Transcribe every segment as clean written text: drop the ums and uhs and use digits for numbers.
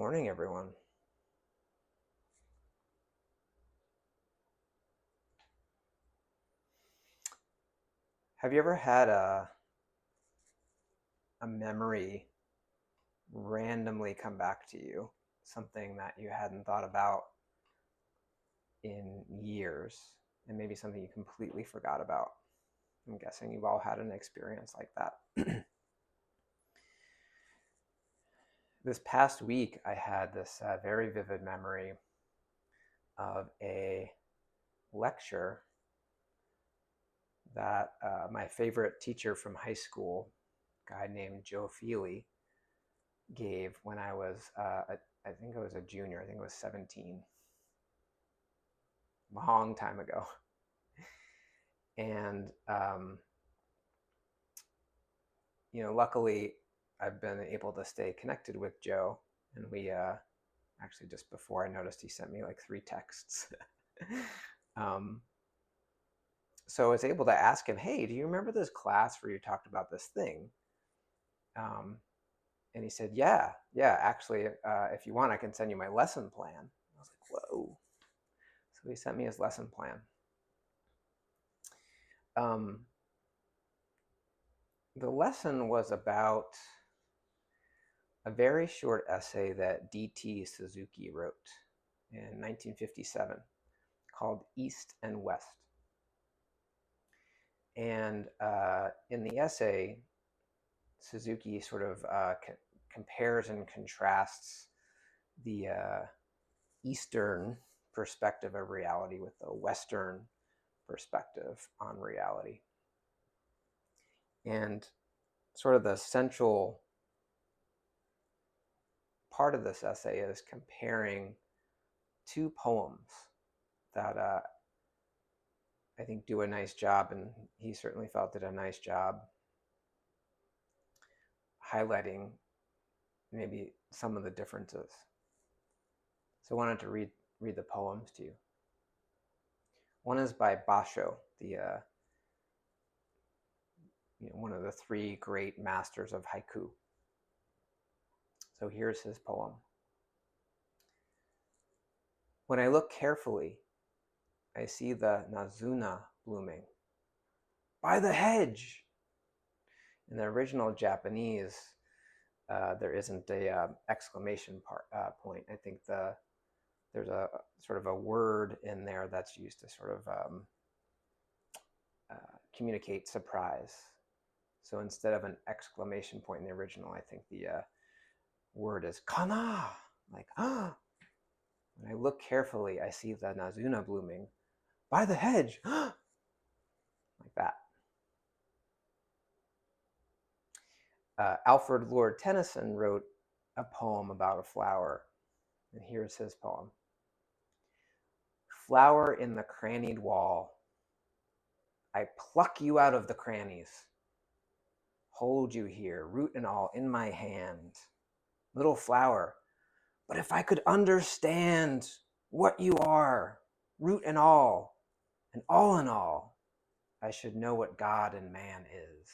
Morning, everyone. Have you ever had a memory randomly come back to you? Something that you hadn't thought about in years, and maybe something you completely forgot about? I'm guessing you've all had an experience like that. This past week, I had this very vivid memory of a lecture that my favorite teacher from high school, a guy named Joe Feely, gave when I was, I think I was a junior. I think I was 17, a long time ago. And, luckily I've been able to stay connected with Joe. And we, actually just before I noticed, he sent me like 3 texts. So I was able to ask him, hey, do you remember this class where you talked about this thing? And he said, yeah, actually, if you want, I can send you my lesson plan. I was like, whoa. So he sent me his lesson plan. The lesson was about a very short essay that D.T. Suzuki wrote in 1957 called East and West. And in the essay, Suzuki sort of compares and contrasts the Eastern perspective of reality with the Western perspective on reality. And sort of the central part of this essay is comparing 2 poems that I think do a nice job, and he certainly felt did a nice job highlighting maybe some of the differences. So I wanted to read the poems to you. One is by Basho, the one of the 3 great masters of haiku. So here's his poem. When I look carefully, I see the nazuna blooming by the hedge. In the original Japanese, there isn't a exclamation point. I think there's a sort of a word in there that's used to sort of communicate surprise. So instead of an exclamation point in the original, I think the word is kana, like ah. When I look carefully, I see the nazuna blooming by the hedge, like that. Alfred Lord Tennyson wrote a poem about a flower, and here's his poem. Flower in the crannied wall, I pluck you out of the crannies, hold you here, root and all, in my hand. Little flower, but if I could understand what you are, root and all in all, I should know what God and man is.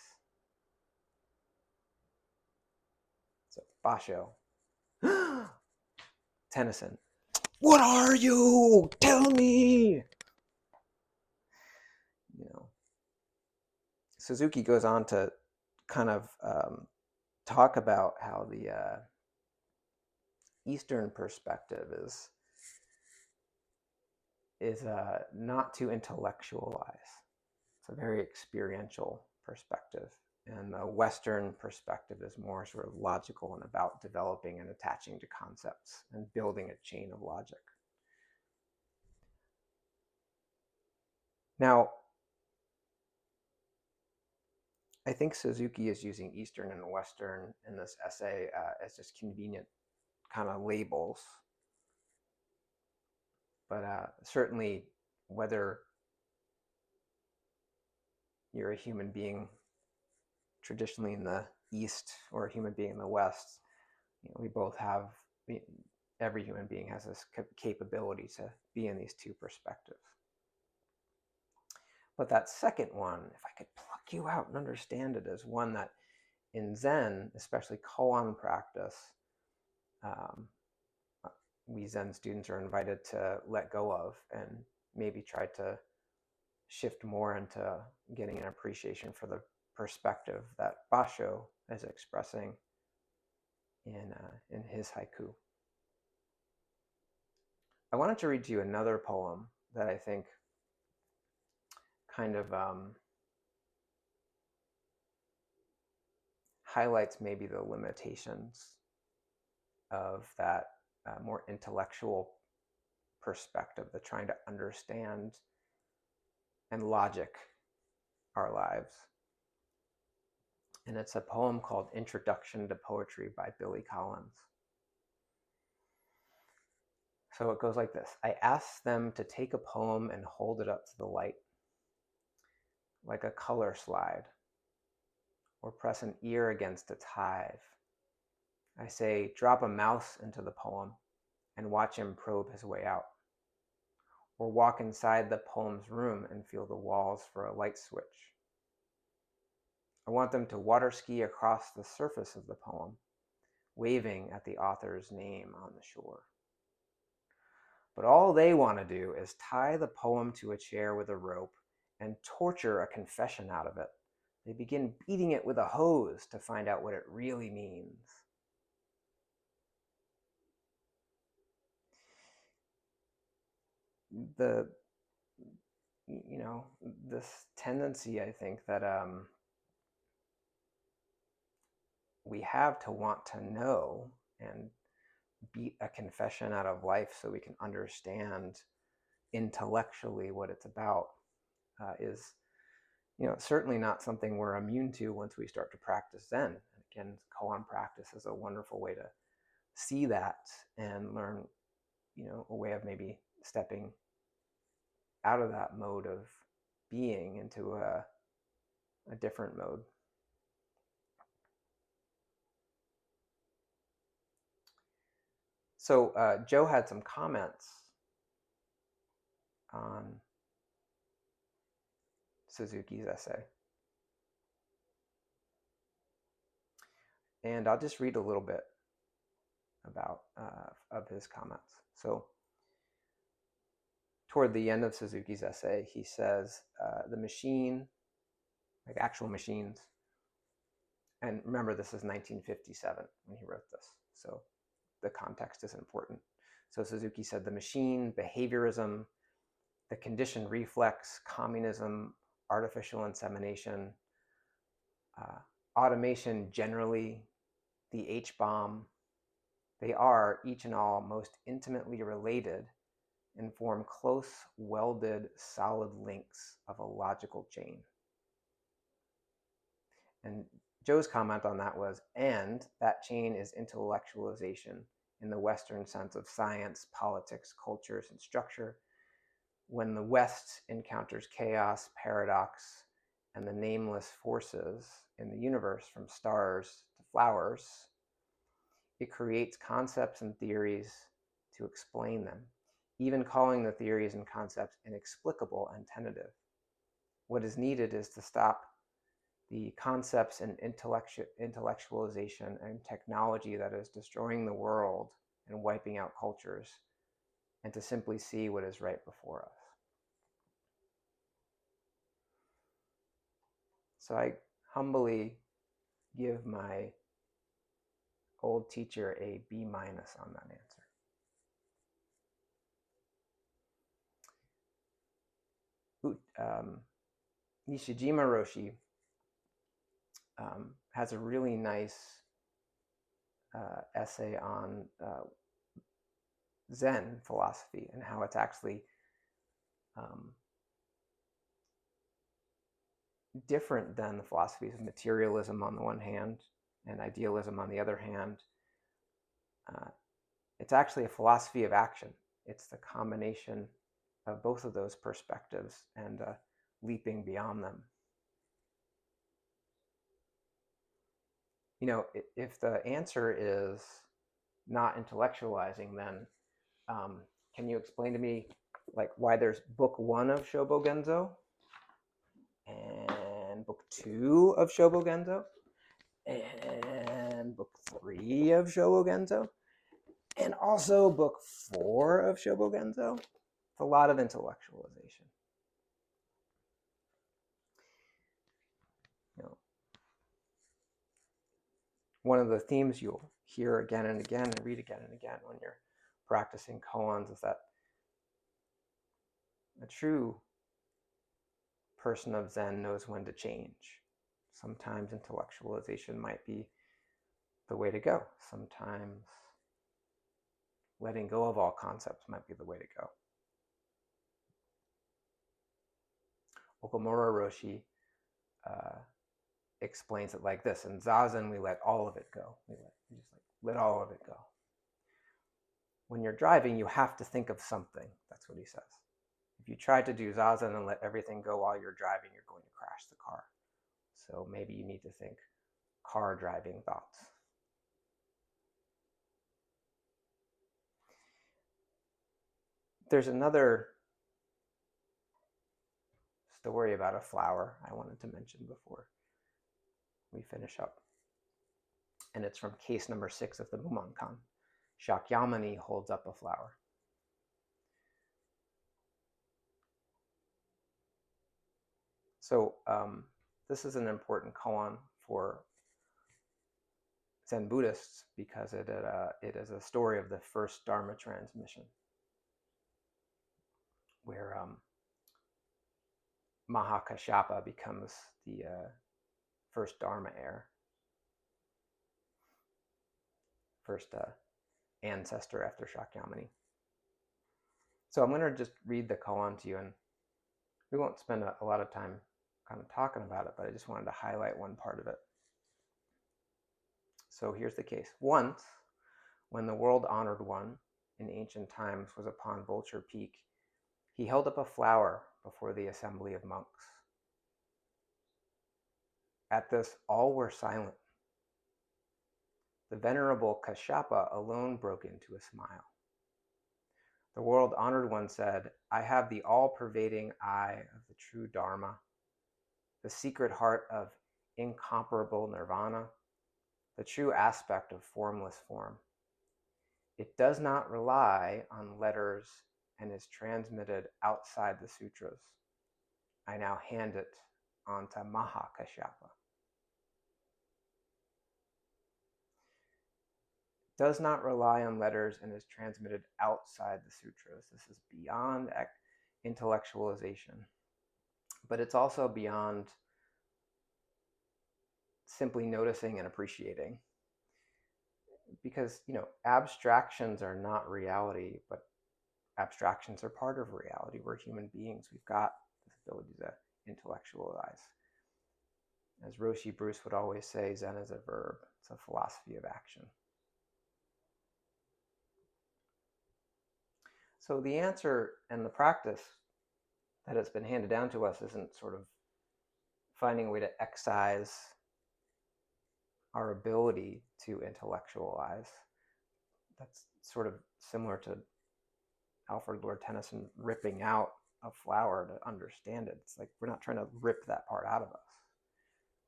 So, Basho. Tennyson. What are you? Tell me! Suzuki goes on to kind of talk about how the Eastern perspective is not to intellectualize. It's a very experiential perspective. And the Western perspective is more sort of logical and about developing and attaching to concepts and building a chain of logic. Now, I think Suzuki is using Eastern and Western in this essay as just convenient kind of labels. But certainly, whether you're a human being traditionally in the East or a human being in the West, we both have, every human being has this capability to be in these 2 perspectives. But that second one, if I could pluck you out and understand it, is one that in Zen, especially koan practice, we Zen students are invited to let go of and maybe try to shift more into getting an appreciation for the perspective that Basho is expressing in his haiku. I wanted to read to you another poem that I think kind of highlights maybe the limitations of that more intellectual perspective, the trying to understand and logic our lives. And it's a poem called Introduction to Poetry by Billy Collins. So it goes like this. I ask them to take a poem and hold it up to the light, like a color slide, or press an ear against its hive. I say, drop a mouse into the poem and watch him probe his way out. Or walk inside the poem's room and feel the walls for a light switch. I want them to water ski across the surface of the poem, waving at the author's name on the shore. But all they want to do is tie the poem to a chair with a rope and torture a confession out of it. They begin beating it with a hose to find out what it really means. This tendency, I think, that we have to want to know and beat a confession out of life so we can understand intellectually what it's about is, certainly not something we're immune to once we start to practice Zen. And again, koan practice is a wonderful way to see that and learn, a way of maybe stepping out of that mode of being into a different mode. So Joe had some comments on Suzuki's essay. And I'll just read a little bit about of his comments. So toward the end of Suzuki's essay, he says, the machine, like actual machines, and remember this is 1957 when he wrote this, so the context is important. So Suzuki said the machine, behaviorism, the conditioned reflex, communism, artificial insemination, automation generally, the H-bomb, they are, each and all, most intimately related and form close, welded, solid links of a logical chain. And Joe's comment on that was, and that chain is intellectualization in the Western sense of science, politics, cultures, and structure. When the West encounters chaos, paradox, and the nameless forces in the universe from stars to flowers, it creates concepts and theories to explain them, even calling the theories and concepts inexplicable and tentative. What is needed is to stop the concepts and intellectualization and technology that is destroying the world and wiping out cultures, and to simply see what is right before us. So I humbly give my old teacher a B- on that answer. Nishijima Roshi has a really nice essay on Zen philosophy and how it's actually different than the philosophies of materialism on the one hand and idealism on the other hand. It's actually a philosophy of action. It's the combination of both of those perspectives and leaping beyond them. If the answer is not intellectualizing, then can you explain to me why there's book 1 of Shobogenzo and book 2 of Shobogenzo and book 3 of Shobogenzo And also book 4 of Shobogenzo. It's a lot of intellectualization. You know, one of the themes you'll hear again and again and read again and again when you're practicing koans is that a true person of Zen knows when to change. Sometimes intellectualization might be the way to go. Sometimes letting go of all concepts might be the way to go. Okumura Roshi explains it like this: in Zazen, we let all of it go. We just let all of it go. When you're driving, you have to think of something. That's what he says. If you try to do Zazen and let everything go while you're driving, you're going to crash the car. So maybe you need to think car driving thoughts. There's another story about a flower I wanted to mention before we finish up. And it's from case number 6 of the Mumonkan. Shakyamuni holds up a flower. So this is an important koan for Zen Buddhists because it is a story of the first Dharma transmission, where Mahakashyapa becomes the first Dharma heir, first ancestor after Shakyamuni. So I'm going to just read the koan to you, and we won't spend a lot of time kind of talking about it, but I just wanted to highlight one part of it. So here's the case. Once, when the world-honored one in ancient times was upon Vulture Peak, he held up a flower before the assembly of monks. At this, all were silent. The venerable Kashyapa alone broke into a smile. The world-honored one said, "I have the all-pervading eye of the true Dharma, the secret heart of incomparable nirvana, the true aspect of formless form. It does not rely on letters and is transmitted outside the sutras. I now hand it on to Mahakashyapa." Does not rely on letters and is transmitted outside the sutras. This is beyond intellectualization, but it's also beyond simply noticing and appreciating. Because, abstractions are not reality, but abstractions are part of reality. We're human beings. We've got this ability to intellectualize. As Roshi Bruce would always say, Zen is a verb. It's a philosophy of action. So the answer and the practice that has been handed down to us isn't sort of finding a way to excise our ability to intellectualize. That's sort of similar to Alfred Lord Tennyson ripping out a flower to understand it. It's like we're not trying to rip that part out of us.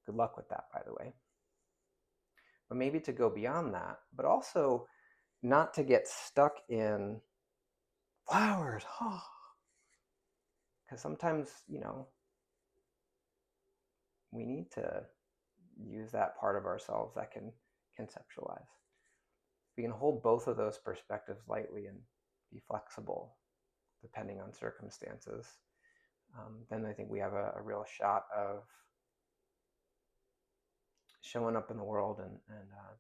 Good luck with that, by the way. But maybe to go beyond that, but also not to get stuck in flowers. Because sometimes, we need to use that part of ourselves that can conceptualize. We can hold both of those perspectives lightly and be flexible depending on circumstances. Then I think we have a real shot of showing up in the world and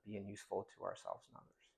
being useful to ourselves and others.